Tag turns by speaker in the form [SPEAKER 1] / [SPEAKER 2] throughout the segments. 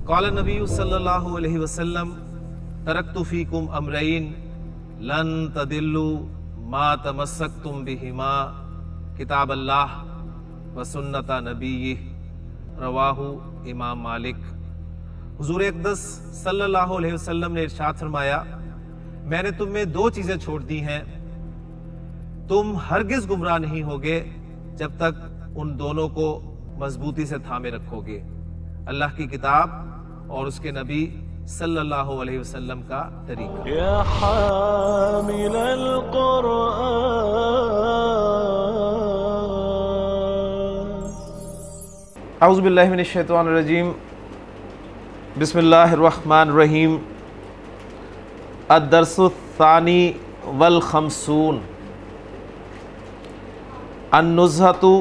[SPEAKER 1] क़ाल नबी सल्लल्लाहु अलैहि वसल्लम तरक्तु फीकुम अमरैन लन तदिल्लु मा तमस्सक्तुम बिहिमा किताब अल्लाह व सुन्नत नबीय्यिह रवाहु इमाम मालिक। हुजूर अक़दस सल्लल्लाहु अलैहि वसल्लम ने इरशाद फरमाया, मैंने तुम में दो चीजें छोड़ दी हैं, तुम हरगिज गुमराह नहीं होगे जब तक उन दोनों को मजबूती से थामे रखोगे, अल्लाह की किताब और उसके नबी सल्लल्लाहु अलैहि वसल्लम का तरीका। या हामिलल कुरआन। औज़ु बिल्लाहि मिनश शैतानिर रजीम। बिस्मिल्लाहिर रहमानिर रहीम। अद-दर्सु सानी वल खमसून अन-नुज़हतु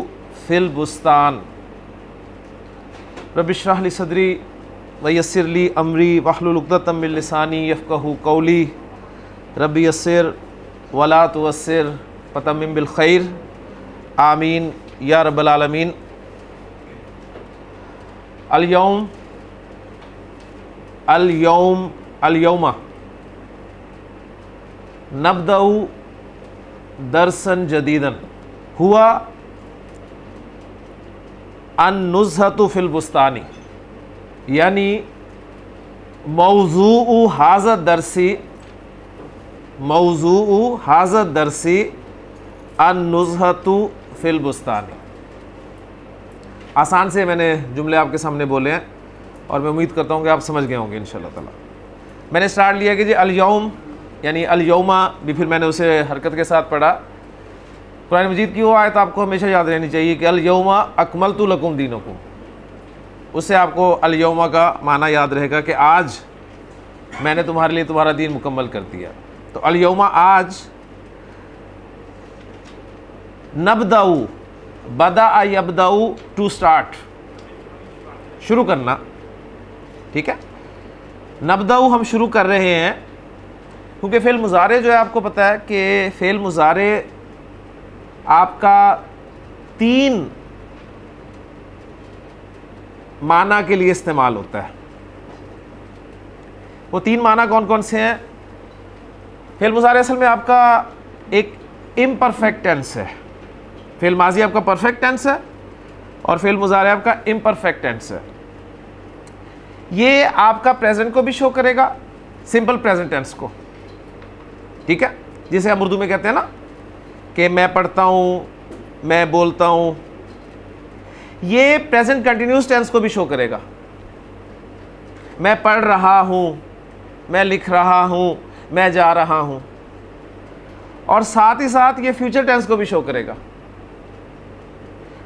[SPEAKER 1] फिल बुस्तान। रब्बि इश्रह ली सदरी व यस्सिर ली अमरी वहलुल उक़दतम मिन लिसानी यफ़क़हू क़ौली। रब्बि यस्सिर वला तुअस्सिर वतम्मिम बिल खैर। आमीन या रब्बल आलमीन। अल-यौमा नब्दउ दरसन जदीदन हुआ अन-नुज़हतु फिल बुस्तानी, यानी मौज़ूउ हाज़ा दरसी अन-नुज़हतु फिल बुस्तानी। आसान से मैंने जुमले आपके सामने बोले हैं और मैं उम्मीद करता हूँ कि आप समझ गए होंगे इंशाअल्लाह ताला। मैंने स्टार्ट लिया कि जी अल-यौम यानी अल-यौमा भी, फिर मैंने उसे हरकत के साथ पढ़ा। कुरान मजीद की वो आयत आपको हमेशा याद रहनी चाहिए कि अल-यौमा अकमलतु लकुम दीनकुम। उससे आपको अल-यौमा का माना याद रहेगा कि आज मैंने तुम्हारे लिए तुम्हारा दीन मुकम्मल कर दिया। तो अल-यौमा आज, नब्दउ बदा यब्दउ टू स्टार्ट, शुरू करना, ठीक है। नब्दउ हम शुरू कर रहे हैं क्योंकि फ़ेल मुज़ारे जो है आपको पता है कि फ़ेल मुज़ारे आपका 3 माना के लिए इस्तेमाल होता है। वो 3 माना कौन कौन से हैं? फ़ेल मुज़ारे असल में आपका एक इम्परफेक्ट टेंस है। फ़ेल माज़ी आपका परफेक्ट टेंस है और फ़ेल मुज़ारे आपका इम्परफेक्ट टेंस है। ये आपका प्रेजेंट को भी शो करेगा, सिंपल प्रेजेंट टेंस को, ठीक है, जिसे हम उर्दू में कहते हैं ना कि मैं पढ़ता हूँ, मैं बोलता हूँ। ये प्रेजेंट कंटिन्यूस टेंस को भी शो करेगा। मैं पढ़ रहा हूँ, मैं लिख रहा हूँ, मैं जा रहा हूँ। और साथ ही साथ ये फ्यूचर टेंस को भी शो करेगा।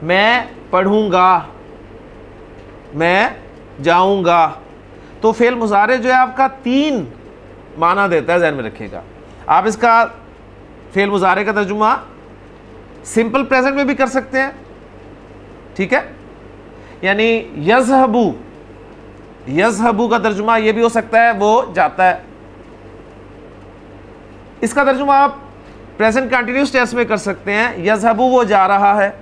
[SPEAKER 1] मैं पढ़ूंगा, मैं जाऊंगा। तो फेल मुज़ारे जो है आपका 3 माना देता है, ज़हन में रखिएगा। आप इसका फेल मुज़ारे का तर्जुमा सिंपल प्रेजेंट में भी कर सकते हैं, ठीक है, यानी यज़हबू का तर्जुमा ये भी हो सकता है वो जाता है। इसका तर्जुमा आप प्रेजेंट कंटिन्यूस टेंस में कर सकते हैं, यज़हबू वो जा रहा है।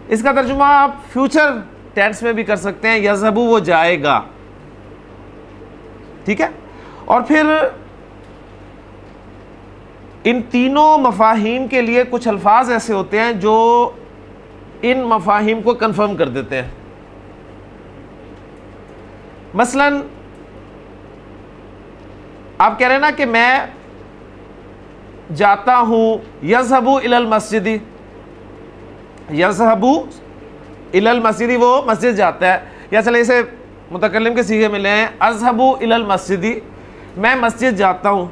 [SPEAKER 1] इसका तर्जुमा आप फ्यूचर टेंस में भी कर सकते हैं, यज़हबू वो जाएगा, ठीक है। और फिर इन तीनों मफाहिम के लिए कुछ अल्फाज ऐसे होते हैं जो इन मफाहिम को कंफर्म कर देते हैं। मसलन आप कह रहे हैं ना कि मैं जाता हूं, यज़हबू इलल मस्जिदी, यज़हबू इलल मस्जिदी वो मस्जिद जाता है। या चले इसे मुतकल्लिम के सीगे में ले आए, अज़हबू इलल मस्जिदी, मैं मस्जिद जाता हूं,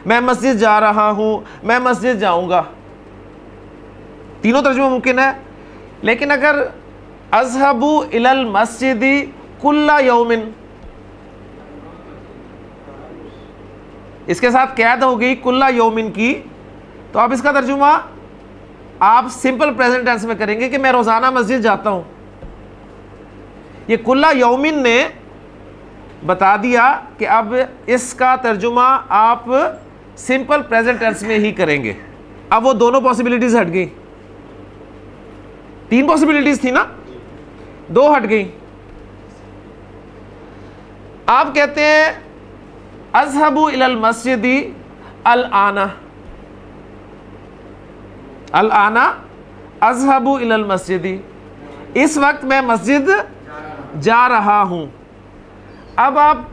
[SPEAKER 1] मैं मस्जिद जा रहा हूं, मैं मस्जिद जाऊंगा। तीनों तर्जुमा मुमकिन है। लेकिन अगर अज़हबू इलल मस्जिदी कुल्ला यौमिन, इसके साथ कैद हो गई कुल्ला यौमिन की, तो अब इसका तर्जुमा आप सिंपल प्रेजेंट टेंस में करेंगे कि मैं रोजाना मस्जिद जाता हूं। ये कुल्ला यौमिन ने बता दिया कि अब इसका तर्जुमा आप सिंपल प्रेजेंट टेंस में ही करेंगे। अब वो दोनों पॉसिबिलिटीज हट गई। 3 पॉसिबिलिटीज थी ना, 2 हट गई। आप कहते हैं अज़हबु इलल मस्जिदी अल आना, अल आना अज़हबु इलल मस्जिदी, इस वक्त मैं मस्जिद जा रहा हूं। अब आप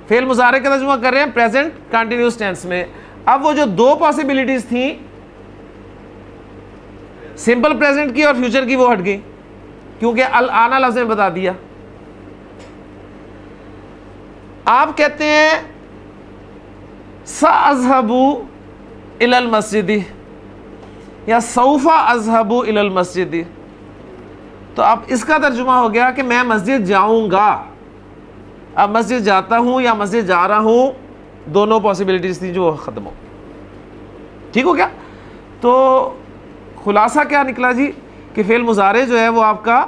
[SPEAKER 1] फेल मुजारे का तर्जुमा कर रहे हैं प्रेजेंट कंटिन्यूस टेंस में। अब वो जो दो पॉसिबिलिटीज थी, सिंपल प्रेजेंट की और फ्यूचर की, वो हट गई, क्योंकि अल आना लफ्ज़ ने बता दिया। आप कहते हैं सअज़हबु इलल मस्जिदी या सौफा अज़हबु इलल मस्जिदी, तो अब इसका तर्जुमा हो गया कि मैं मस्जिद जाऊंगा। अब मस्जिद जाता हूं या मस्जिद जा रहा हूं, दोनों पॉसिबिलिटीज थी जो ख़त्म हो। ठीक हो गया? तो खुलासा क्या निकला जी कि फ़ेल मुज़ारे जो है वो आपका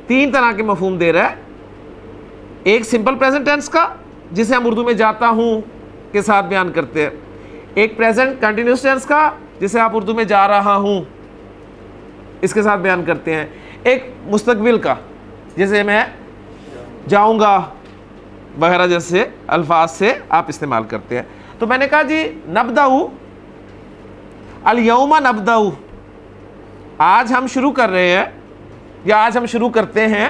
[SPEAKER 1] तीन तरह के मफ़हूम दे रहा है। एक सिंपल प्रेजेंट टेंस का, जिसे हम उर्दू में जाता हूं के साथ बयान करते हैं। एक प्रेजेंट कंटिन्यूस टेंस का, जिसे आप उर्दू में जा रहा हूं इसके साथ बयान करते हैं। एक मुस्तकबिल का, जिसे मैं जाऊंगा वगैरह जैसे अल्फाज से आप इस्तेमाल करते हैं। तो मैंने कहा जी नब्दाउ अल यौमा नब्दाउ, आज हम शुरू कर रहे हैं या आज हम शुरू करते हैं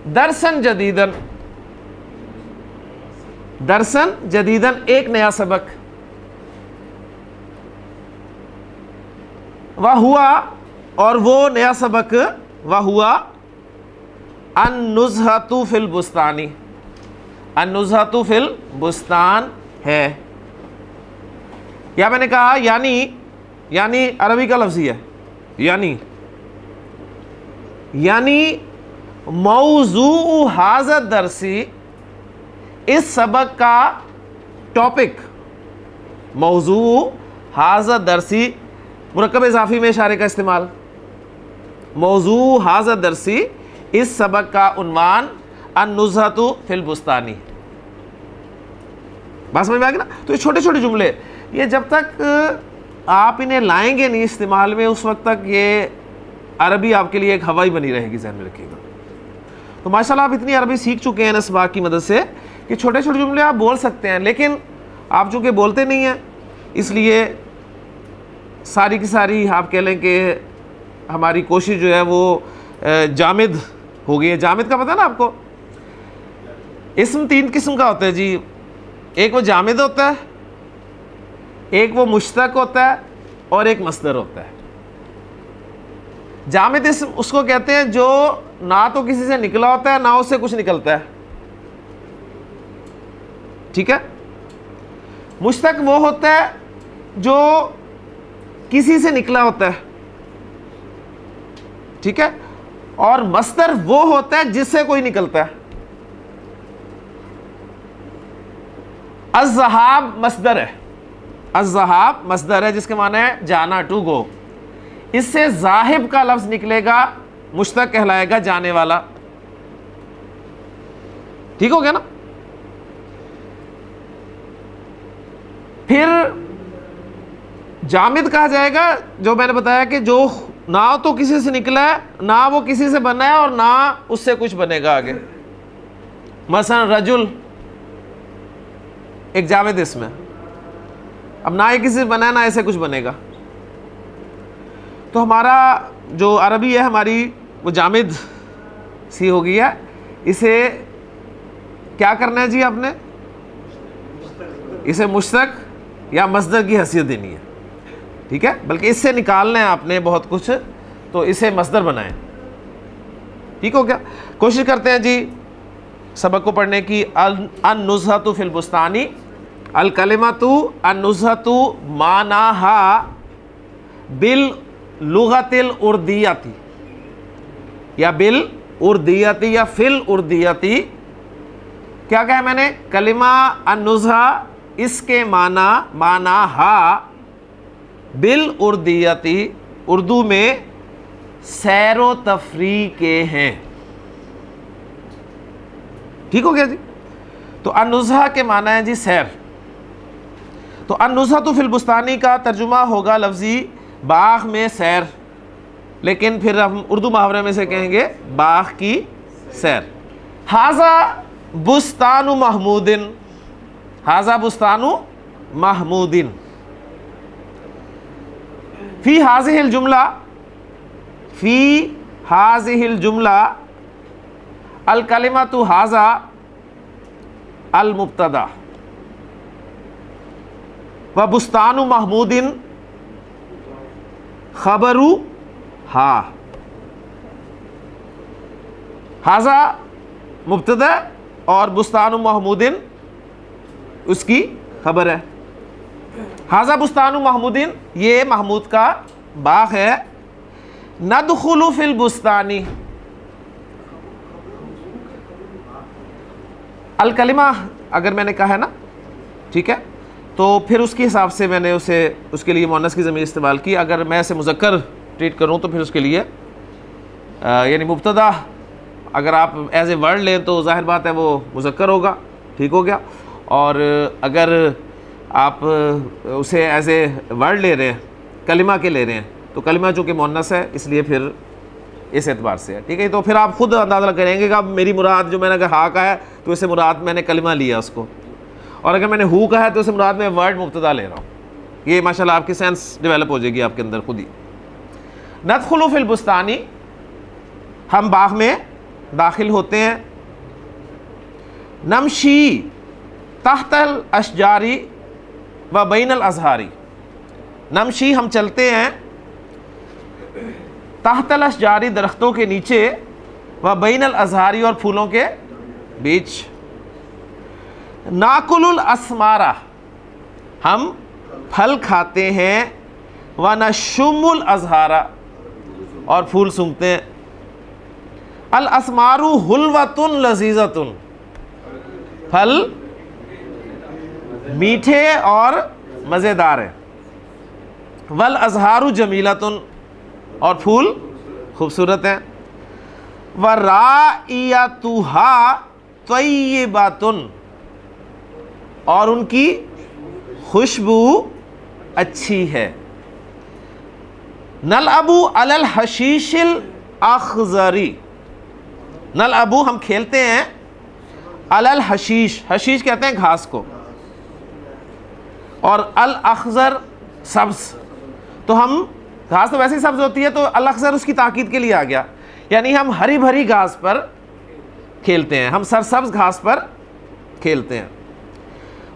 [SPEAKER 1] दरसन जदीदन, दरसन जदीदन एक नया सबक। वह हुआ, और वो नया सबक वह हुआ अन-नुज़हतु फिल बुस्तानी, अन-नुज़हतु फिल बुस्तान है। या मैंने कहा यानी अरबी का लफ्ज़ है, यानी मौज़ू हाज़ा दरसी, इस सबक का टॉपिक, मौज़ू हाज़ा दरसी, मुरक्कब इज़ाफ़ी में इशारे का इस्तेमाल, मौज़ू हाज़ा दरसी, इस सबक का उन्वान अन-नुज़हतु फिल बुस्तानी। बात समझ में आ गई ना? तो ये छोटे छोटे जुमले, ये जब तक आप इन्हें लाएंगे नहीं इस्तेमाल में, उस वक्त तक ये अरबी आपके लिए एक हवाई बनी रहेगी, ज़हन में रखिएगा। तो माशाल्लाह आप इतनी अरबी सीख चुके हैं इस बात की मदद से कि छोटे छोटे जुमले आप बोल सकते हैं, लेकिन आप चूँकि बोलते नहीं हैं, इसलिए सारी की सारी आप कह लें कि हमारी कोशिश जो है वो जामिद हो गई है। जामिद का पता है ना आपको? इस्म तीन किस्म का होता है जी। एक वो जामिद होता है, एक वो मुश्तक होता है, और एक मस्दर होता है। जामिद इस्म उसको कहते हैं जो ना तो किसी से निकला होता है, ना उससे कुछ निकलता है। ठीक है? मुश्तक वो होता है जो किसी से निकला होता है। ठीक है? और मस्दर वो होता है जिससे कोई निकलता है। अज़्ज़हाब मस्दर है, अज़्ज़हाब मस्दर है, जिसके माने है जाना, टू गो। इससे ज़ाहिब का लफ्ज़ निकलेगा, मुश्तक कहलाएगा जाने वाला। ठीक हो गया ना? फिर जामिद कहा जाएगा जो मैंने बताया कि जो ना तो किसी से निकला है, ना वो किसी से बना है, और ना उससे कुछ बनेगा आगे। मसलन रजुल एक जामिद इसम है, अब ना ये किसी से बना है, ना ऐसे कुछ बनेगा। तो हमारा जो अरबी है हमारी, वो जामिद सी हो गई है। इसे क्या करना है जी आपने? इसे मुश्तक या मस्दर की हैसियत देनी है। ठीक है? बल्कि इससे निकालना है आपने बहुत कुछ, तो इसे मस्दर बनाएं। ठीक हो गया? कोशिश करते हैं जी सबक को पढ़ने की। अन-नुज़हतु फिल बुस्तानी, अल कलिमतु अन-नुज़हतु मानाहा बिल लुगतिल उर्दियती, या बिल उर्दियती या फिल उर्दियती। क्या कहा मैंने? कलिमा अन-नुज़हा, इसके माना हा बिल उर्दियती, उर्दू में सैरो तफरी के हैं। ठीक हो गया जी? तो अन-नुज़हा के माना है जी सैर। तो अन-नुज़हतु फिल बुस्तानी का तर्जुमा होगा लफ्ज़ी बाग में सैर, लेकिन फिर हम उर्दू मुहावरे में से कहेंगे बाग की सैर। हाजा बुस्तानु महमूदिन, हाजा बुस्तानु महमूदिन। फी हाज़िहिल जुमला, फी हाज़िहिल जुमला अल कलिमतु हाजा अल मुब्तदा व बुस्तानु महमूदिन खबरू हा। हाजा मुब्तदा और बुस्तानु महमूदिन उसकी खबर है। हाजा बुस्तानु महमूदिन, ये महमूद का बाग है। नदखुलु फिल बुस्तानी, अल कलिमा अगर मैंने कहा है ना, ठीक है, तो फिर उसके हिसाब से मैंने उसे उसके लिए मुअन्नस की ज़मीर इस्तेमाल की। अगर मैं इसे मुज़क्कर ट्रीट करूँ तो फिर उसके लिए यानी मुब्तदा अगर आप एज ए वर्ड लें तो ज़ाहिर बात है वो मुज़क्कर होगा, ठीक हो गया। और अगर आप उसे एज ए वर्ड ले रहे हैं, कलिमा के ले रहे हैं, तो कलिमा चूँकि मुअन्नस है इसलिए फिर इस एतबार से है, ठीक है। तो फिर आप खुद अंदाज़ा करेंगे कि अब मेरी मुराद जो मैंने अगर हा का है तो इससे मुराद मैंने कलिमा लिया उसको, और अगर मैंने हु का है तो इससे मुराद मैं वर्ड मुब्तदा ले रहा हूँ। ये माशाल्लाह आपकी सेंस डेवलप हो जाएगी आपके अंदर खुद ही। नदखुलु फिल बुस्तानी, हम बाग में दाखिल होते हैं। नमशी तहतल अशजारी व बैनल अज़हारी, नमशी हम चलते हैं, तहतल अशजारी दरख्तों के नीचे, व बैनल अज़हारी और फूलों के बीच। नाकुलुल अस्मारा, हम फल खाते हैं। व नशुमुल अज़हारा, और फूल सूंघते हैं। अल अस्मारु हुलवतुन लजीज़तुन, फल मीठे और मज़ेदार है। वल अज़हारु जमीलतुन, और फूल खूबसूरत हैं। व राइयतुहा तय्यिबतुन, और उनकी खुशबू अच्छी है। नल अबू अलल हशीशिल अखज़री, नल अबू हम खेलते हैं, अलल हशीश, हशीश कहते हैं घास को, और अल अखज़र सब्ज़, तो हम घास तो वैसे ही सब्ज़ होती है तो अल अखज़र उसकी ताकीद के लिए आ गया, यानी हम हरी भरी घास पर खेलते हैं, हम सरसब्ज़ घास पर खेलते हैं।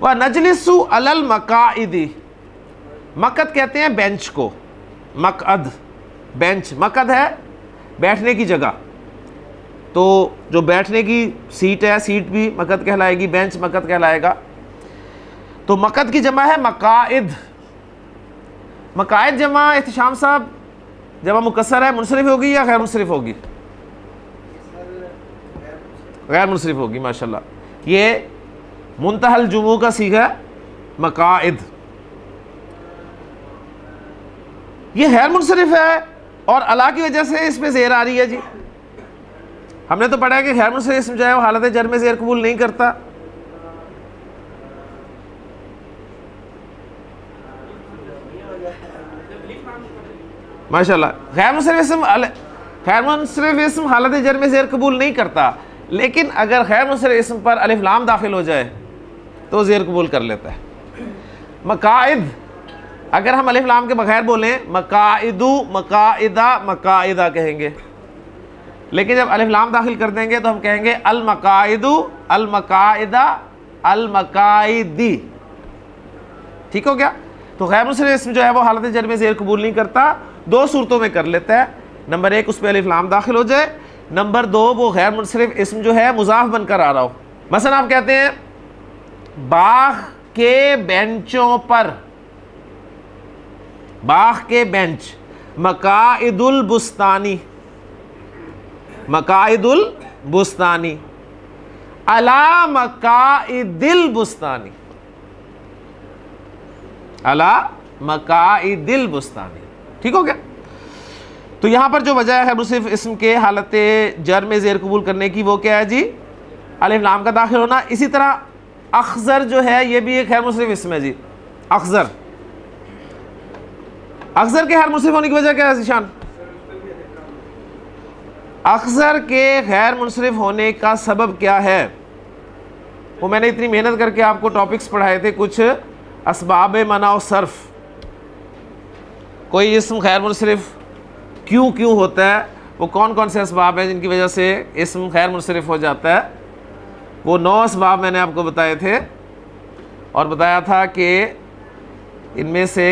[SPEAKER 1] वह नजलिसु अलल मकाइदी, मकद कहते हैं बेंच को, मकअद बेंच, मकद है बैठने की जगह, तो जो बैठने की सीट है, सीट भी मकद कहलाएगी, बेंच मकद कहलाएगा। तो मकद की जमा है मकाइद। मकाइद जमा एहतिशाम साहब जमा मुकस्सर है, मुनसरिफ होगी या गैर मुनसरिफ होगी? गैर मुनसरिफ होगी, माशाल्लाह। ये मुंतहल जुमू का सीगा मकाइद, ये गैर मुनसरिफ है और अला की वजह से इसमें ज़ेर आ रही है जी। हमने तो पढ़ा है कि गैर मुनसरिफ इसम जो है वो हालत जर में ज़ेर कबूल नहीं करता। माशाल्लाह, गैर मुनसरिफ इसम हालत जर में ज़ेर कबूल नहीं करता, लेकिन अगर गैर मुनसरिफ इसम पर अलिफ लाम दाखिल हो जाए तो ज़ेर कबूल कर लेता है। मकाइद, अगर हम अलिफ लाम के बगैर बोलें मकाइदु, मकाइदा, मकाइदा कहेंगे, लेकिन जब अलिफ लाम दाखिल कर देंगे तो हम कहेंगे अल मकाइदु, अल मकाइदा, अल मकाइदी, ठीक हो गया। तो गैर मुनसरिफ इसम जो है वो हालत जर में ज़ेर कबूल नहीं करता, दो सूरतों में कर लेता है। नंबर एक, उस पर अलिफ लाम दाखिल हो जाए। नंबर दो, वो गैर मुनसरिफ इसम जो है मुज़ाफ बनकर आ रहा हो। मसलन आप कहते हैं बाग के बेंचों पर, बाग के बेंच, मकाइदुल बुस्तानी, मकाइदुल बुस्तानी, अला मकाइदिल बुस्तानी, अला मकाइदिल बुस्तानी, ठीक हो गया। तो यहां पर जो वजह है मुनसरिफ इसम के हालत जर में ज़ेर कबूल करने की, वो क्या है जी? अलिफ लाम का दाखिल होना। इसी तरह अखज़र जो है ये भी एक गैर मुनसरिफ इसम है जी, अखज़र। अखज़र के गैर मुनसरिफ होने की वजह क्या है ज़ीशान? अक्सर के गैर मुनसरिफ होने का सबब क्या है? वो मैंने इतनी मेहनत करके आपको टॉपिक्स पढ़ाए थे, कुछ असबाब मना और सर्फ। कोई इस्म गैर मुनसरिफ क्यों होता है, वो कौन कौन से असबाब हैं जिनकी वजह से इस्म गैर मुनसरिफ हो जाता है, वो 9 असबाब मैंने आपको बताए थे। और बताया था कि इनमें से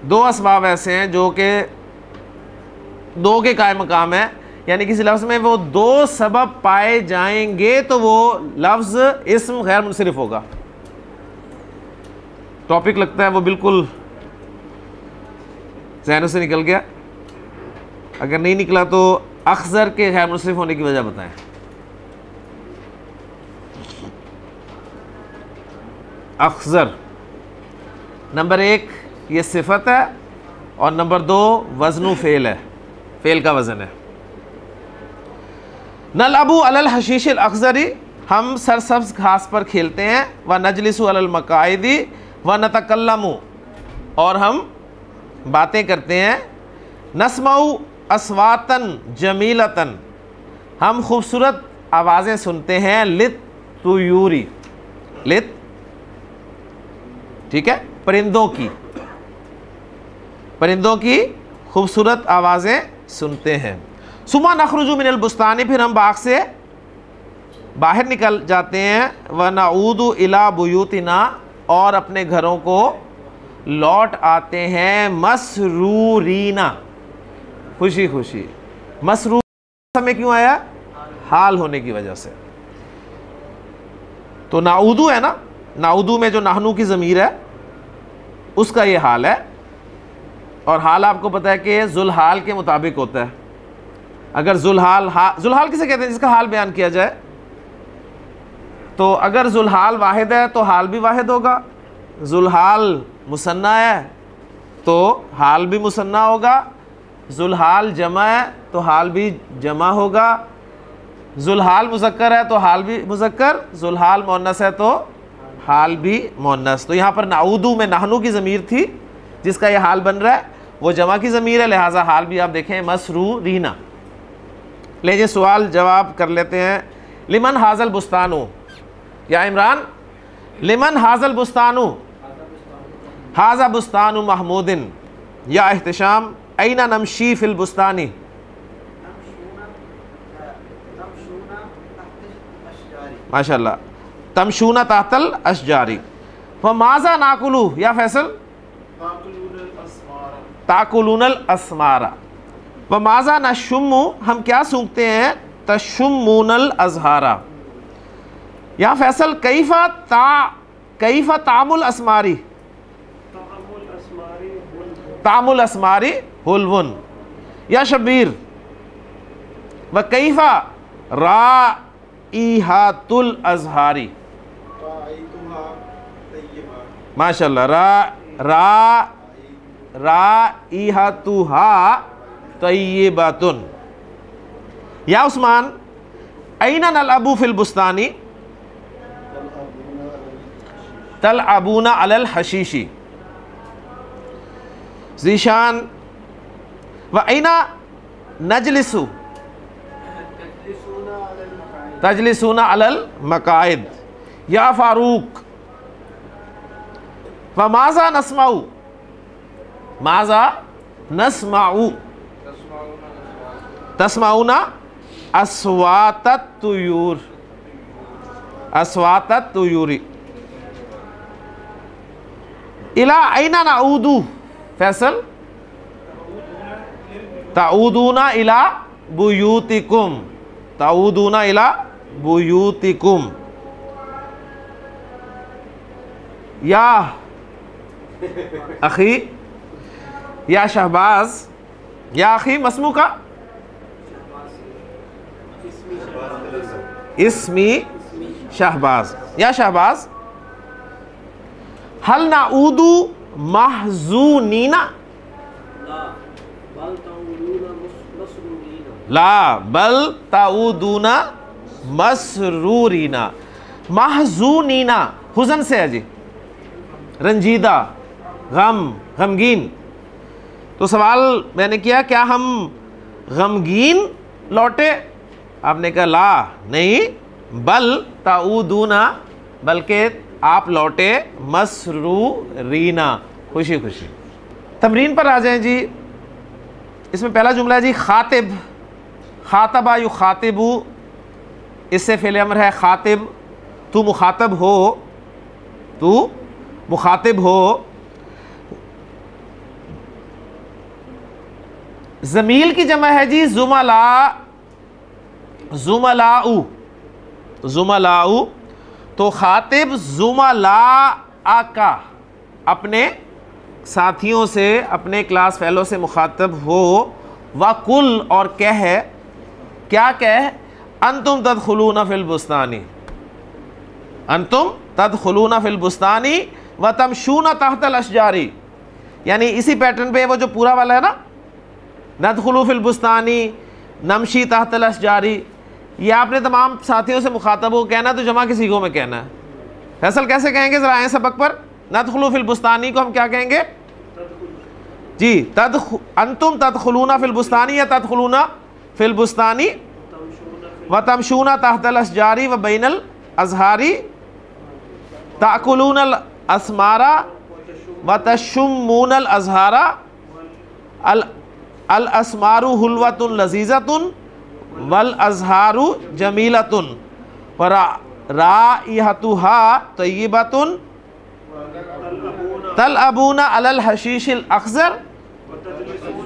[SPEAKER 1] 2 असबाब ऐसे हैं जो कि 2 के कायम मकाम है, यानी किसी लफ्ज़ में वो 2 सबब पाए जाएंगे तो वो लफ्ज़ इस्म गैर मुनसरिफ होगा। टॉपिक लगता है वो बिल्कुल ज़हनों से निकल गया। अगर नहीं निकला तो अक्सर के गैर मुनसरिफ होने की वजह बताएं। अक्सर नंबर 1 ये सिफत है और नंबर 2 वज़नु फ़ेल है, फ़ेल का वज़न है। नलअबु अलल हशीशिल अक्सरी, हम सरसब्ज घास पर खेलते हैं। व नजलिसु अलल मकाइदी व नतकल्लमु, और हम बातें करते हैं। नस्मउ अस्वातन जमीलतन, हम खूबसूरत आवाज़ें सुनते हैं। लित तुयूरी, लित ठीक है, परिंदों की खूबसूरत आवाज़ें सुनते हैं। सुमा नखरुजु मिनल बुस्तानी, फिर हम बाग से बाहर निकल जाते हैं। व नऊदु इला बुयूतिना, और अपने घरों को लौट आते हैं। मसरूरीना, खुशी खुशी। मसरूर समय क्यों आया? हाल होने की वजह से। तो नाउदू है ना, नाउदू में जो नाहनू की ज़मीर है उसका ये हाल है। और हाल आपको पता है कि जुलहाल के मुताबिक होता है। अगर जुलहाल किसे कहते हैं? जिसका हाल बयान किया जाए। तो अगर जुलहाल वाहिद है तो हाल भी वाहिद होगा, जुलहाल मुसन्ना है तो हाल भी मुसन्ना होगा, जुलहाल जमा है तो हाल भी जमा होगा, जुलहाल मुज़क्कर है तो हाल भी मुज़क्कर, जुलहाल मुअन्नस है तो हाल भी मुअन्नस। तो यहाँ पर नाउदू में नाहनू की ज़मीर थी जिसका ये हाल बन रहा है, वो जमा की ज़मीर है, लिहाजा हाल भी आप देखें मसरूरीना। लीजिए सवाल जवाब कर लेते हैं। लिमन हाजल बुस्तानु, या इमरान, लिमन हाजल बुस्तानु, हाजा बुस्तानु महमूदिन। या एहतिशाम, ऐना नमशी फिल बुस्तानी, माशाल्लाह, तमशूना तातल अशजारी। व माजा नाकुलू, या फैसल, ताकुलूनल अस्मारा। व माजा नशुम्मु, हम क्या सूंघते हैं? तशुम्मूनल अजहारा। या फैसल, कैफा तामुल अस्मारी, तामुल अस्मारी हुलवुन। या शबीर, व कैफा राइहातुल अजहारी, माशाल्लाह, राइहातुहा तय्यिबातुन। या उस्मान, ऐना नलअबु फिल बुस्तानी, तलअबूना अलल हशीशी। ज़ीशान, व ऐना नजलिसु, तजलिसूना अलल मकाइद। या फारूक, व माजा नस्माउ, माजा नस्माउ, तस्माउना अस्वातत तुयूर, अस्वातत तुयूरी। इला ऐना नाऊदू, फैसल, ताऊदूना इला बुयूतिकुम, ताऊदूना इला बुयूतिकुम। या अखी, या शहबाज, या अखी मस्मू का इस्मी शहबाज। या शहबाज, हल नाऊदू महजूनीना, ला बल ताऊदूना मसरूरीना। महजूनीना हुज़न से है जी, रंजीदा, गमगीन। तो सवाल मैंने किया, क्या हम गमगीन लौटे? आपने कहा ला नहीं, बल ताऊदूना, बल्कि आप लौटे मसरूरीना, खुशी खुशी। तमरीन पर आ जाएं जी। इसमें पहला जुमला है जी खातिब, खातबा यु खातिबू, इससे फ़िल अमर है खातिब, तू मुखातब हो, तू मुखातिब हो। ज़मील की जमा है जी जुमला, जुमलाऊ, जुमलाऊ। तो खातिब जुमला आका, अपने साथियों से, अपने क्लास फेलो से मुखातब हो। वकुल, और कह, क्या कह? अंतुम तदखुलूना फिल बुस्तानी, अंतुम तदखुलूना फिल बुस्तानी व तमशूना तहतल अशजारी। यानी इसी पैटर्न पे वो जो पूरा वाला है ना, नदखुलू फिल बुस्तानी, नमशी तहतल अशजारी, ये आपने तमाम साथियों से मुखातब हो कहना, तो जमा के सीगों में कहना है। फैसल कैसे कहेंगे ज़रा आए सबक पर? नदखुलू फिल बुस्तानी को हम क्या कहेंगे जी? अंतुम तदखुलूना फिल बुस्तानी या तदखुलूना फिल बुस्तानी व तमशूना तहतल अशजारी व बैनल अज़हारी ताकुलूनल अस्मारा व तशुम्मूनल अज़हारा अल अस्मारु हुलवतुन लजीज़तुन वल अज़हारु जमीलतुन व राइहतुहा तय्यिबतुन तलअबूना अलल हशीशिल अख़ज़र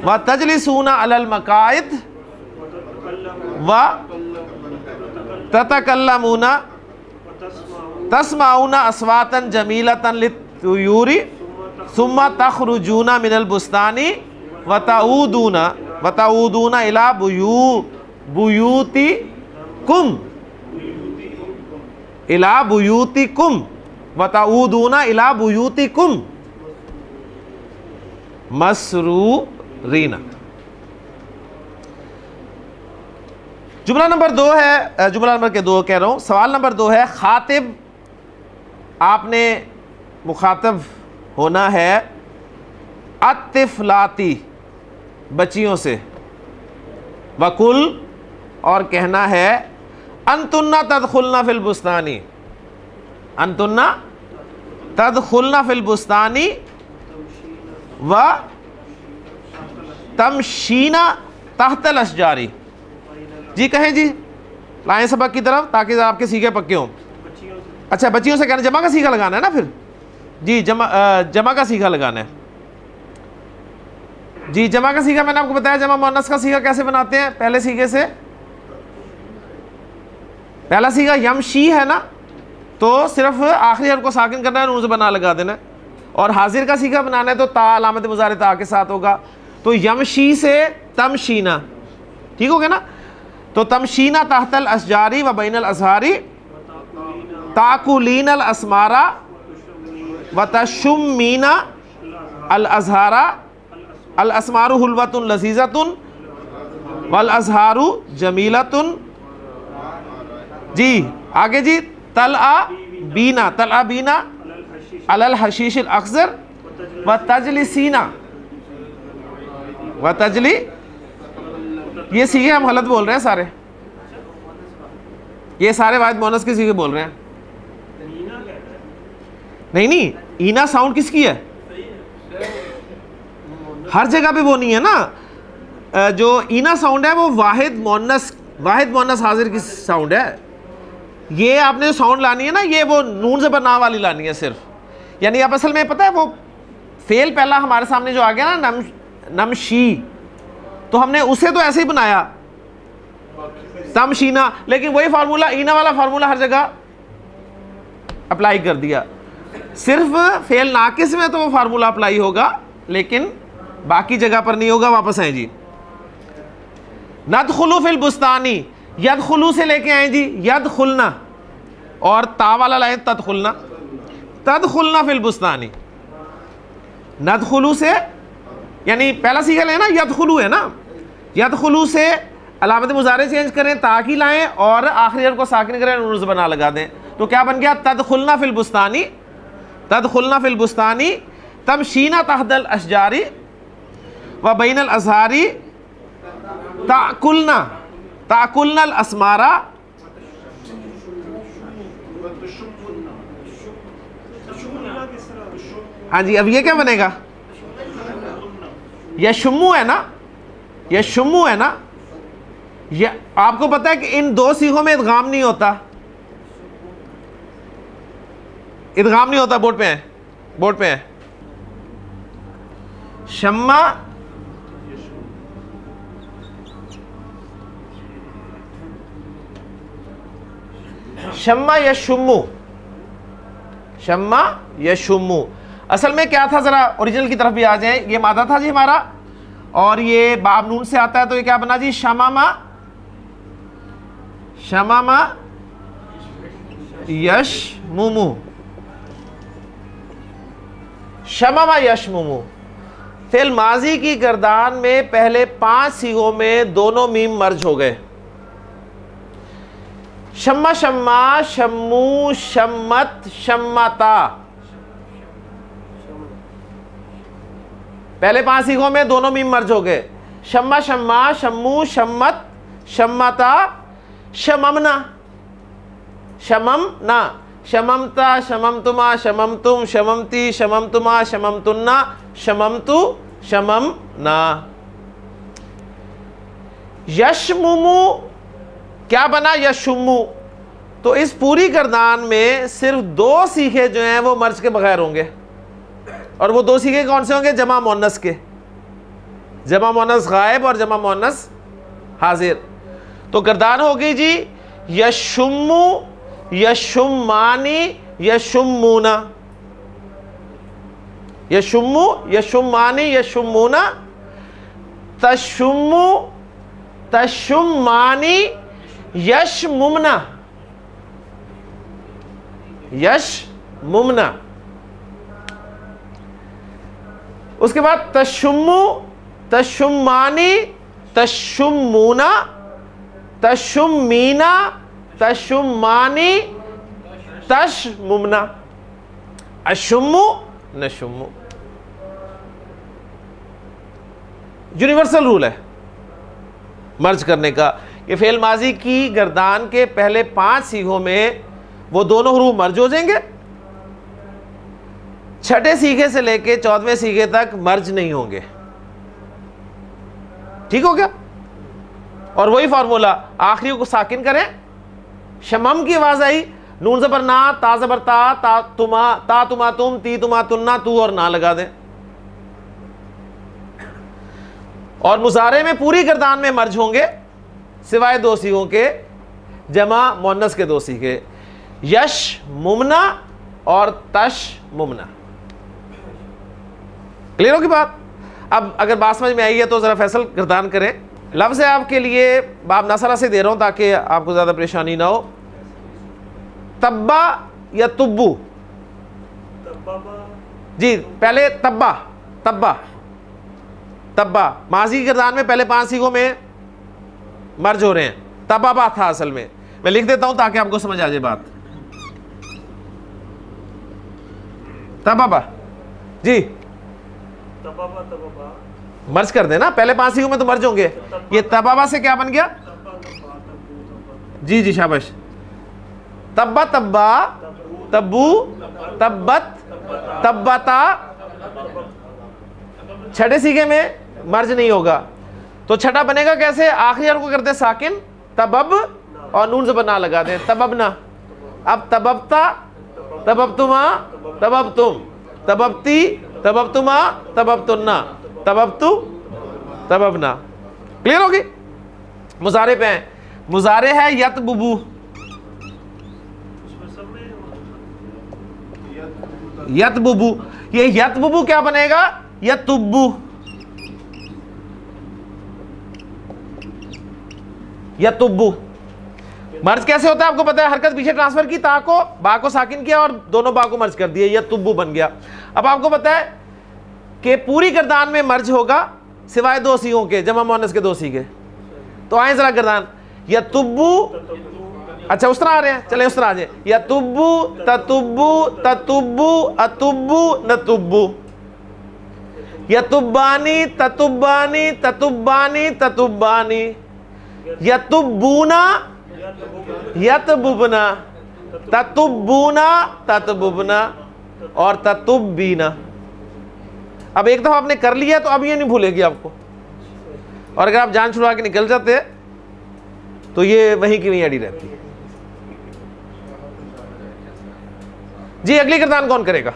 [SPEAKER 1] व तजलिसूना अलल मकाइद व ततकल्लमूना तस्माऊना अस्वातन जमीलतन लित्तुयूरी सुम्मा तखरुजूना मिनल बुस्तानी व ताऊदूना इला बुयूतिकुम, इला बुयूतिकुम व ताऊदूना इला बुयूतिकुम मसरूरीना। जुमला नंबर 2 है, जुमला नंबर के 2 कह रहा हूँ, सवाल नंबर 2 है खातिब, आपने मुखातब होना है अतिफलाती, बच्चियों से। वकुल, और कहना है अंतुन्ना तदखुलना फिल बुस्तानी, अंतुन्ना तदखुलना फिल बुस्तानी व तमशीना तहतल अशजारी। जी कहें जी, लाएं सबक की तरफ ताकि आपके सीखे पक्के हों। अच्छा, बच्चियों से कहना, जमा का सीखा लगाना है ना फिर जी, जमा का सीखा लगाना है जी। जमा का सीखा मैंने आपको बताया, जमा मुअन्नस का सीखा कैसे बनाते हैं। पहले सीखे से, पहला सीखा यमशी है ना, तो सिर्फ आखिरी हर्फ को साकिन करना है, नून से बना लगा देना है। और हाजिर का सीखा बनाना है तो ता अलामत मुज़ारे ता के साथ होगा। तो यमशी से तमशीना, ठीक हो गया ना। तो तमशीना तहतल अशजारी व बैनल अज़हारी ताकुलीनल अस्मारा व तशुम्मीना अल अज़हारा अल अस्मारु हुलवतुन लजीज़तुन वल अज़हारु जमीलतुन। जी आगे जी, तलआ बीना, तलआ बीना अलल हशीशिल अख़ज़र व तजलिसीना व तजली। ये सीखे हम गलत बोल रहे हैं सारे, ये सारे वाहिद मुअन्नस के सीखे बोल रहे हैं। नहीं नहीं, ईना साउंड किसकी है? हर जगह पे वो नहीं है ना। जो ईना साउंड है वो वाहिद मुअन्नस हाजिर की साउंड है। ये आपने जो साउंड लानी है ना, ये वो नून से बना वाली लानी है सिर्फ। यानी आप असल में पता है, वो फेल पहला हमारे सामने जो आ गया ना, नमशी, तो हमने उसे तो ऐसे ही बनाया तमशीना, लेकिन वही फार्मूला, ईना वाला फार्मूला हर जगह अप्लाई कर दिया। सिर्फ फेल नाकिस में तो वो फार्मूला अप्लाई होगा, लेकिन बाकी जगह पर नहीं होगा। वापस आए जी, नदखुलू फिल बुस्तानी, यदखुलू से लेके आए जी यदखुलना, और ता वाला लाए तदखुलना, तदखुलना फिल बुस्तानी। नदखुलू से यानी पहला सीखा लेना, यदखुलू है ना, यदखुलू से अलामत मुज़ारे चेंज करें, ताकि लाएं, और आखिरी हर्फ को साकिन करें, नून से बना लगा दें, तो क्या बन गया? तदखुलना फिल बुस्तानी, तदखुलना फिल बुस्तानी तमशीना तहतल अशजारी व बैनल अज़हारी ताकुलना, ताकुलनल अस्मारा, हाँ जी। अब ये क्या बनेगा? यशुम्मु है ना, यशुम्मु है ना। ये आपको पता है कि इन दो सीखों में इदगाम नहीं होता, इदगाम नहीं होता। बोर्ड पे है, बोर्ड पे है। शम्मा शम्मा यशुम्मु, शम्मा यशुम्मु। असल में क्या था, जरा ओरिजिनल की तरफ भी आ जाए। ये मादा था जी हमारा, और ये बाब नून से आता है, तो ये क्या बना जी? शमामा, शमामा यशमुमु, शमामा यशमुमु। फिल माजी की गर्दान में पहले 5 सीगों में दोनों मीम मर्ज हो गए। शम्मा, शम्मा, शम्मू, शम्मत, शम्मता। पहले 5 सीखों में दोनों मीम मर्ज हो गए। शम्मा, शम्मा, शम्मू, शम्मत, शम्मता, शममना, शममना, शममता, शममतुमा, शममतुम, शममती, शममतुमा, शममतुन्ना, शममतु, शममना। यशमुमु क्या बना? यशुम्मु। तो इस पूरी गर्दान में सिर्फ 2 सीखे जो हैं वो मर्ज के बगैर होंगे, और वो 2 सीखे कौन से होंगे? जमा मुअन्नस के, जमा मुअन्नस गायब और जमा मुअन्नस हाजिर। तो गर्दान हो गई जी यशुम्मु, यशुम्मानी, यशुम्मूना, यशुम्मु, यशुम्मानी, यशुम्मूना, तशुम्मु, तशुम्मानी, यशमुमना, यशमुमना। उसके बाद तशुम्मु, तशुम्मानी, तशुम्मूना, तशुम्मीना, तशुम्मानी, तशमुमना, अशुम्मु, नशुम्मु। यूनिवर्सल रूल है मर्ज करने का। ये फेल माजी की गर्दान के पहले 5 सीखों में वो दोनों हरूफ मर्ज हो जाएंगे, 6ठे सीखे से लेके 14वें सीखे तक मर्ज नहीं होंगे। ठीक हो गया? और वही फार्मूला, आखिरी को साकिन करें, शमम की आवाज आई, नून ज़बर ना, ता ज़बर ता, ता तुमा, ता तुमा तुम, ती तुमा तुन्ना, तू और ना लगा दें। और मुजारे में पूरी गर्दान में मर्ज होंगे सिवाय 2 सीखों के, जमा मुअन्नस के 2 सीखे, यश मुमना और तश मुमना। क्लियर हो की बात? अब अगर बात समझ में आई है तो जरा फैसल गर्दान करें। लफ्ज़ है आपके लिए बाब नसरा से दे रहा हूं ताकि आपको ज्यादा परेशानी ना हो। तब्बा या तुब्बू? जी पहले तब्बा, तब्बा, तब्बा। माजी गर्दान में पहले 5 सीखों में मर्ज हो रहे हैं। तबाबा था असल में, मैं लिख देता हूं ताकि आपको समझ आ जाए बात। तबाबा जी,
[SPEAKER 2] तबाबा, तबाबा
[SPEAKER 1] मर्ज कर देना, पहले 5 सीखों में तो मर्ज होंगे। ये तबाबा से क्या बन गया? जी जी शाबाश। तब्बा, तब्बा, तब्बू, तब्बत, तब्बता। 6ठे सीखे में मर्ज नहीं होगा, तो 6ठा बनेगा कैसे? आखिरी हर्फ को करते साकिन, तबब, और नून ज़बर ना लगा दें, तबबना। अब तबबता, तबबतुमा, तबबतुम, तबबती, तबबतुमा, तबबतुन्ना, तबबतु, तबबना। क्लियर होगी? मुजारे पे हैं। मुजारे है यतबुबू, यतबुबू। ये यतबुबू क्या बनेगा? यतुब्बू, यतुब्बू। मर्ज कैसे होता है आपको पता है? हरकत पीछे ट्रांसफर की, ता को बा को साकिन किया और दोनों बा को मर्ज कर दिए, यतुब्बू बन गया। अब आपको पता है कि पूरी गर्दान में मर्ज होगा सिवाय 2 सीखों के, जमा मुअन्नस के 2 सीखे। तो आए जरा गर्दान, यतुब्बू, अच्छा उस तरह आ रहे हैं, चले उस तरह आ जाए। यतुब्बू, ततुब्बू, ततुब्बू, अतुब्बू, नतुब्बू। यतुब्बानी ततुब्बानी ततुब्बानी ततुब्बानी, यतुब्बूना यतबुबना, ततुब्बूना ततबुबना और ततुब्बीना। अब एक दफा आपने कर लिया तो अब ये नहीं भूलेगी आपको, और अगर आप जान छुड़वा के निकल जाते तो ये वहीं की वहीं अड़ी रहती है। जी अगली गर्दान कौन करेगा?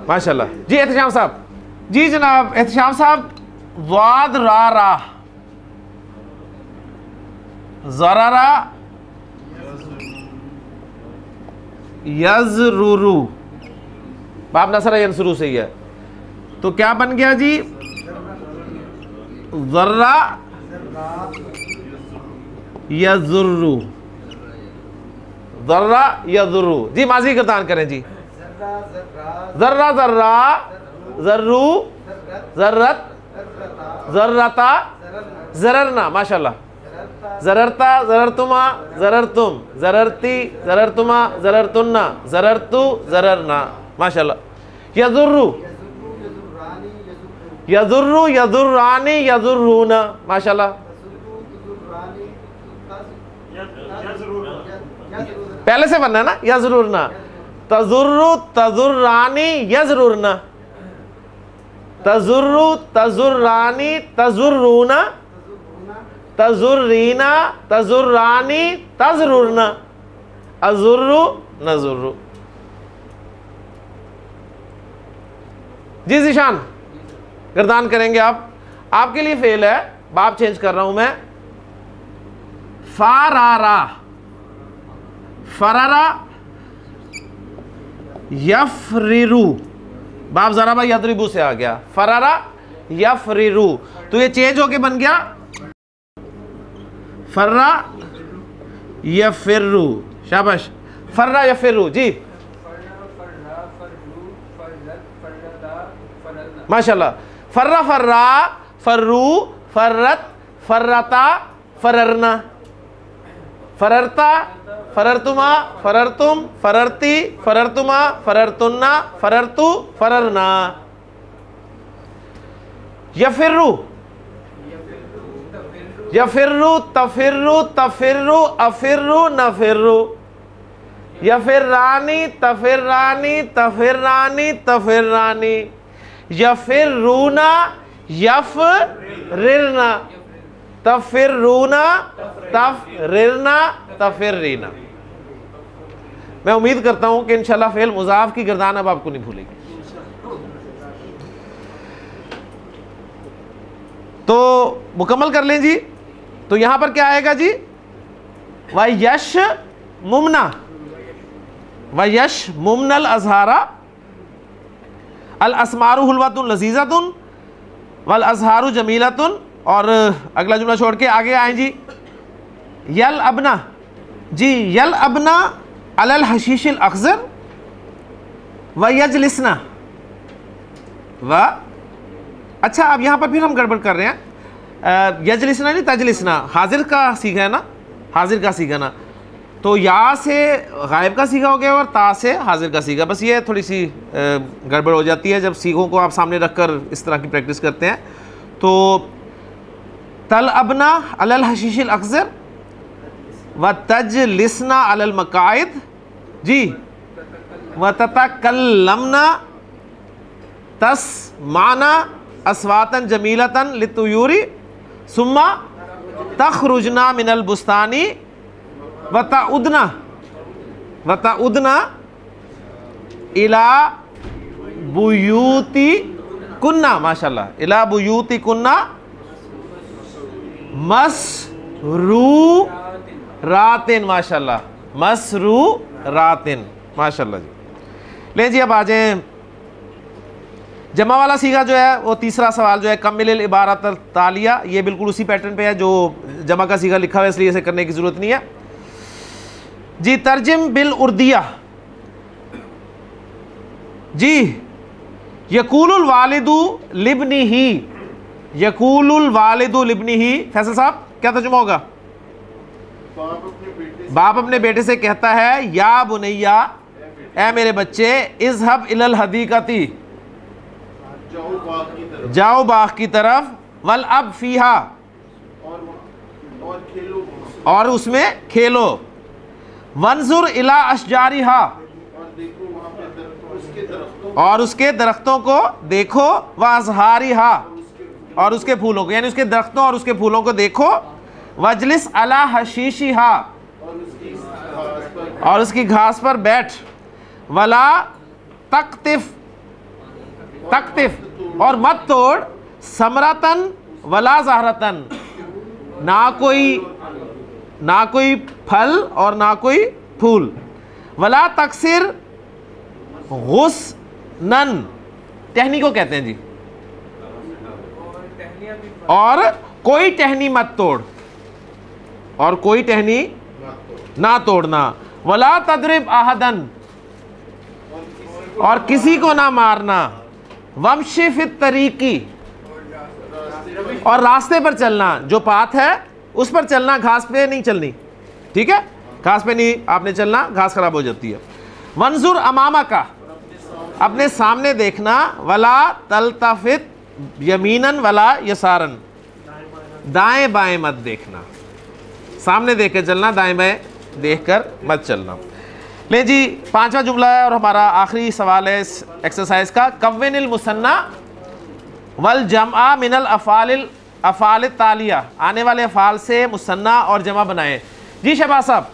[SPEAKER 1] माशाल्लाह जी एहतशाम साहब। जी जनाब एहतशाम साहब, वाद रा रा ज़रारा यज़रुरु, बाप नसरा यंसुरु से ही है, तो क्या बन गया जी? ज़र्रा यज़ुर्रु, ज़र्रा यज़ुर्रु। जी माजी गर्दान करें जी। ज़र्रा ज़र्रा ज़र्रू ज़र्रत ज़र्रता ज़ररना, माशाल्लाह। ज़ररता ज़ररतुमा ज़ररतुम ज़ररती ज़ररतुमा ज़ररतुन्ना ज़ररतु ज़ररना, माशाल्लाह। यज़ुर्रु यज़ुर्रु यज़ुर्रानी यज़ुर्रूना, माशाल्लाह। पहले से बनना ना, यज़रुरना। तज़ुर्रु तज़ुर्रानी यज़रुरना, तज़ुर्रु तज़ुर्रानी तज़ुर्रूना, तज़ुर्रीना तज़ुर्रानी तज़रुरना, अज़ुर्रु नज़ुर्रु। जी ज़िशान गर्दान करेंगे आप। आपके लिए फेल है, बाप चेंज कर रहा हूं मैं। फारारा फरारा यफरिरु, बाप ज़राबा यदरिबु से आ गया, फरारा यफरिरु, तो ये चेंज होके बन गया फर्रा यफिरु। शाबाश, फर्रा यफिरु जी माशाल्लाह। फर्रा फर्रा फर्रू फर्रत फर्रता फररना, फररता फररतुमा फररतुम फररती फररतुमा फररतुन्ना फररतु फररना। यफिरु यफिरु तफिरु तफिरु अफिरु नफिरु, यफिर्रानी तफिर्रानी तफिर्रानी तफिर्रानी, यफिर्रूना यफरिरना तफिर्रूना तफरिरना तफिर्रीना। मैं उम्मीद करता हूं कि इंशाल्लाह फेल मुजाफ की गर्दान अब आपको नहीं भूलेगी। तो मुकम्मल कर लें जी। तो यहां पर क्या आएगा जी? वयश मुमना, वयश मुमनल अजहारा अल असमारु हुलवतुन लजीजतुन वल अजहारु जमीलतुन। और अगला जुमला छोड़ के आगे आए जी। यल अबना जी, यल अबना अलल हशीशिल अखजर व यजलिसना व। अच्छा अब यहाँ पर फिर हम गड़बड़ कर रहे हैं, यजलिसना नहीं तजलिसना, हाजिर का सीखा है ना, हाजिर का सीखा ना, तो या से गायब का सीखा हो गया और ता से हाजिर का सीखा। बस ये थोड़ी सी गड़बड़ हो जाती है जब सीखों को आप सामने रखकर इस तरह की प्रैक्टिस करते हैं। तो तल अबना अलल हशीशिल अखजर व तजलिसना अलल मकाइद जी, व ततकल्लमना तस्माना अस्वातन जमीलतन लितुयूरी सुम्मा तखरुजना मिनल बुस्तानी वताउदना इला बुयूती कुन्ना, माशाल्लाह, इला बुयूती कुन्ना मसरू रातिन, माशाल्लाह, मसरू रातिन, माशाल्लाह जी। ले जी अब आ जाए जमा वाला सीगा जो है वो तीसरा सवाल जो है कम्मिल इबारत तालिया, ये बिल्कुल उसी पैटर्न पे है जो जमा का सीगा लिखा हुआ है, इसलिए इसे करने की जरूरत नहीं है जी। तर्जिम बिल उर्दिया जी। यकूलुल वालिदु लिब्नी ही, यकूलुल वालिदु लिब्नी ही, फैसल साहब क्या तर्जुमा होगा? बाप अपने बेटे से कहता है या बुनैया, ए मेरे बच्चे, इज़हब इलल हदीकती, जाओ बाग की तरफ, वल अब फीहा, और उसमें खेलो, वंजुर इला अशजारिहा, और उसके दरख्तों को देखो, व अज़हारिहा, और उसके फूलों को, यानी उसके दरख्तों और उसके फूलों को देखो, वजलिस अला हशीशिहा, और उसकी घास पर बैठ, वला तकतिफ, तकतिफ, और मत तोड़, समरतन वला ज़हरतन, ना कोई फल और ना कोई फूल, वला तकसिर गुस्नन, टहनी को कहते हैं जी, और कोई टहनी मत तोड़, और कोई टहनी ना तोड़ना, वला तदरिब आहदन, और किसी को ना मारना, वमशी फित तरीकी, और रास्ते पर चलना, जो पाथ है उस पर चलना, घास पे नहीं चलनी, ठीक है, घास पे नहीं आपने चलना, घास खराब हो जाती है। वंजुर अमामा का, अपने सामने देखना, वला तलतफित यमीनन वला यसारन, दाएं बाएं मत देखना, सामने देख कर चलना, दाएं बाएं देखकर मत चलना। ले जी, पांचवा जुमला है और हमारा आखिरी सवाल है इस एक्सरसाइज का। कव्विनिल मुसन्ना वल जमआ मिनल अफ़ाल तालिया, आने वाले अफ़ाल से मुसन्ना और जमा बनाए। जी शहबाज साहब,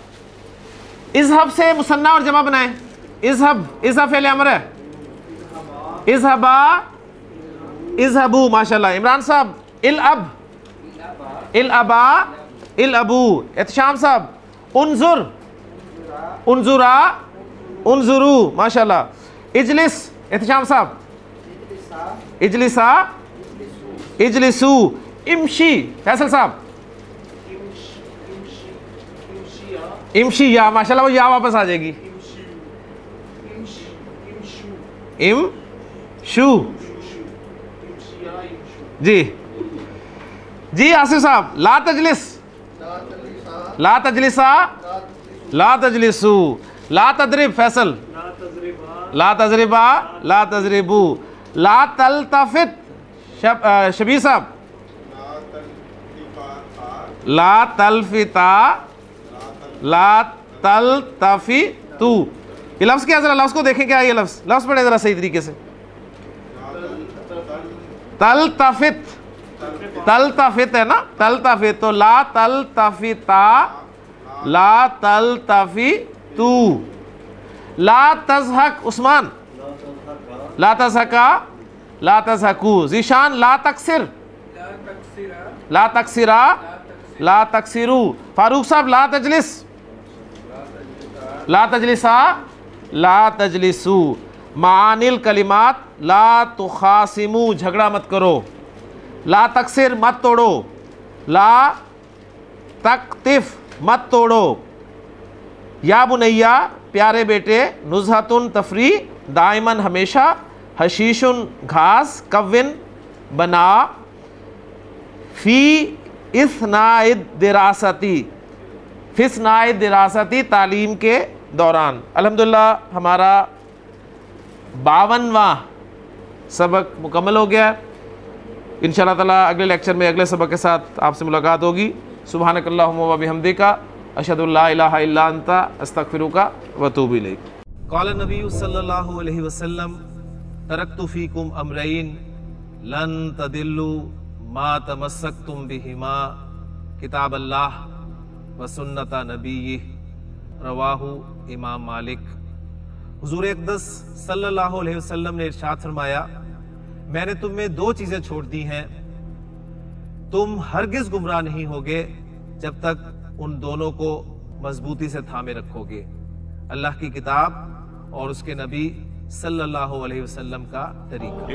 [SPEAKER 1] इज़हब से मुसन्ना और जमा बनाए। इज़हब, इज़हब फ़ेल अमर है, इज़हबा, इज़हबू, माशाल्लाह। इमरान साहब, इलअब, इलअबा, इलअबू। एहतशाम साहब, उन्जुर, उन्जुरा, उन्जुरू, माशाल्लाह। इजलिस, एहतशाम साहब, इजलिसा, इजलिसू। इमशी, फैसल साहब, इमशी या, माशाल्लाह, वो या वापस आ जाएगी। इम शू, जी जी। आसिफ साहब, ला तजलिस, ला तजलिसा, ला तजलिसू। ला तदरिब, फैसल, ला तजरिबा, ला तजरिबू। ला तलतफित, शबीर साहब, ला तलफिता, ला तलतफितू। ये लफ्ज़ क्या, जरा लफ्ज़ को देखें, क्या ये लफ्ज़, लफ्ज़ पढ़े जरा सही तरीके से। तलतफित, तलतफित है ना, तलतफित, तो ला तलतफिता, ला तलतफितू। ला तज़हक, उस्मान, ला तज़हका, ला तज़हकू। ज़ीशान, ला तकसिर, ला तकसिरा, ला तकसिरू। फारूक साहब, ला तजलिस, ला तजलिसा, ला तजलिसू। मानिल कलिमात, ला तुखासिमू, झगड़ा मत करो। ला तकसिर, मत तोड़ो। ला तकतिफ, मत तोड़ो। या बुनैया, प्यारे बेटे। नुज़हतुन, तफरी, दाइमन, हमेशा। हशीशुन, घास। कव्विन, बना। फी इस्नाइद दिरासती, फिस्नाइद दिरासती, तालीम के दौरान। अल्हम्दुलिल्लाह हमारा 52वां सबक मुकम्मल हो गया। इंशाअल्लाह ताला अगले लेक्चर में अगले सबक के साथ आपसे मुलाकात होगी। सुब्हानकल्लाहुम्मा व बिहम्दिका, अशहदु अल्ला इलाहा इल्ला अंता, अस्तगफिरुका व अतूबु इलैक। क़ाल नबी सल्लल्लाहु अलैहि वसल्लम, तरक्तु फ़ीकुम अमरैन लन तदिल्लु मा तमस्सक्तुम बिहिमा, किताब अल्लाह व सुन्नत नबी। रवाहु इमाम मालिक। हुजूर अक़दस सल्लल्लाहु अलैहि वसल्लम ने इरशाद फरमाया, मैंने तुम में दो चीजें छोड़ दी हैं, तुम हरगिज गुमराह नहीं होगे जब तक उन दोनों को मजबूती से थामे रखोगे। अल्लाह की किताब और उसके नबी सल्लल्लाहु अलैहि वसल्लम का तरीका।